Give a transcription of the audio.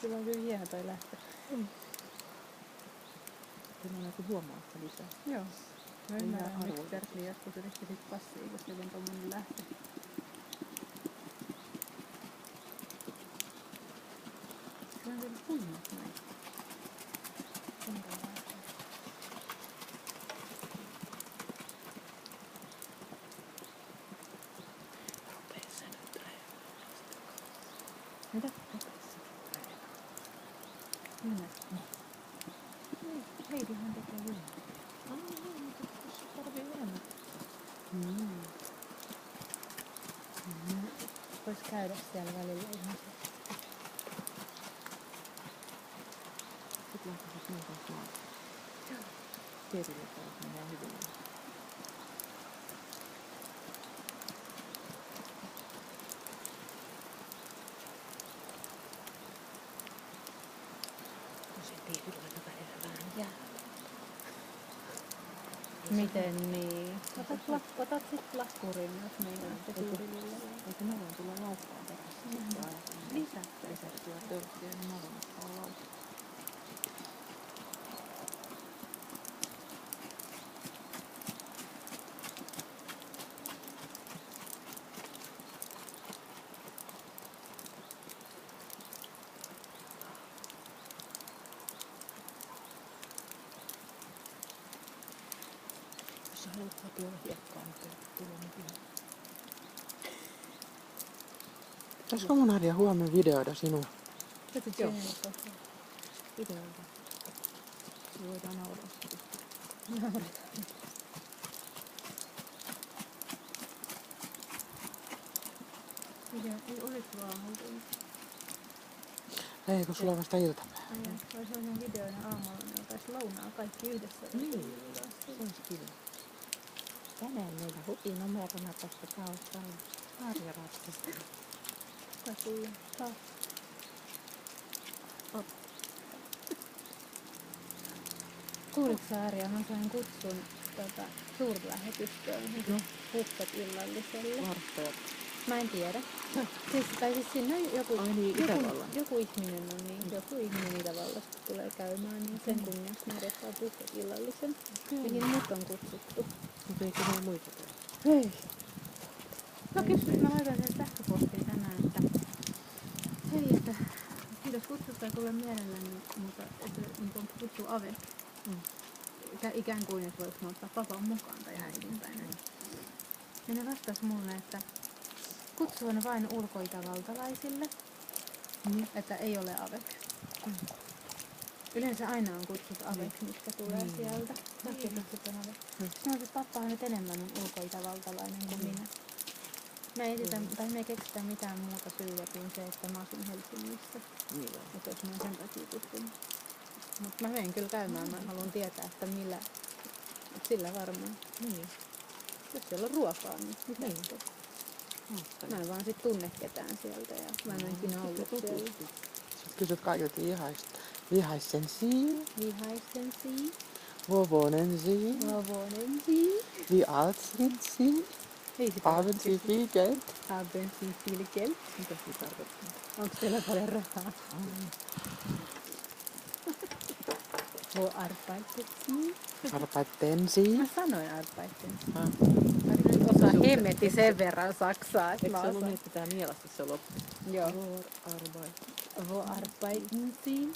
Kyllä on kyllä hieno toi lähtö. Kyllä on huomaa sitä lisää. Joo. Mä ymmärrän, Ihan miksi arvoitus. Berkli joskus yritti sit passia, kun sillä on tommonen lähtö. Se on kyllä huimat näin. Rupeessa nyt treenimaan. Mitä? Rupeessa treenimaan. Minä. Heidihän tekee hyvin. Mutta tässä tarvii enemmän. Vois käydä siellä välillä ihmisiä. Sitten lähtisit mun kanssa maata. Tietyllä tavalla menee hyvin. Se tietyllä välillä vähän jää. Miten niin? Otat sit lakkurin, jos meinaatte tyylillä. Eikö mä voin tulla laukkaan perässä? Lisättä. Lisättyä tölkkiä, niin mä voin ottaa laukkaan. Jos sä haluat hakea hiekkaa, niin tulee nyt ihan. Pitäisikö mun Arja huomenna videoida sinua? Joo. Videolta. Se voidaan nauraa sitä. Ei olis aamulla. Ei, kun sulla on vasta iltapäivä. Olisi sellainen videoinen aamulla, niin oltais lounaa kaikki yhdessä. Niin, se olisi kiva. Tänään meillä hupinumerona tässä taustalla. Arja ratsastaa. Katuja. Kuulitko sä, Arja, mä sain kutsun suurlähetystöön Buffet illalliselle. Vartteet. Mä en tiedä. Siis, tai siis siinä joku ihminen on niin, joku ihminen Itävallasta tulee käymään, niin sen kunniaksi järjestää Buffet illallisen. Mihin mut on kutsuttu. Mutta eikö ne muita tee? Ei. Mä laitan sen sähköpostiin tänään, että hei, että kiitos kutsusta ja tule mielelläni, mutta että niin on kutsu Avec. Ikään kuin, että voiko mä ottaa papan mukaan tai äidinpäin. Ja ne vastas mulle, että kutsu on vain ulkoitävaltalaisille, että ei ole Avec. Yleensä aina on kutsut Avec, mitkä tulee sieltä. Kaikki kutsut on Avec. Sanoin, että pappa on nyt enemmän ulkoitävaltalainen kuin minä. Me ei keksitä mitään muuta syyä kuin se, että mä asun Helsingissä. Niin. Mutta jos mä oon sen takia kutsunut. Mutta mä menen kyllä käymään, mä haluan tietää, että millä, sillä varmaan. Niin. Jos siellä on ruokaa, niin mitä sitten? Mä en vaan sit tunne ketään sieltä ja mä en ole ikinä ollut siellä. Sitten kysyt kaikilta vihaisen Vihaisen Vovonen Sie, wie alt sind Sie, haben Sie viel Geld? Haben Sie viel Geld? Mitä se tarkoittaa? Onko teillä paljon rahaa? Wo arbeitet Sie? Arbeiten Sie? Mä sanoin arbeiten. Ah. Mä nyt osaa hemmetti sen verran saksaa, että Eikö mä se ollut osaan. niin, että pitää nielasta se loppu? Joo. Vor arbeit. Wo arbeiten Sie?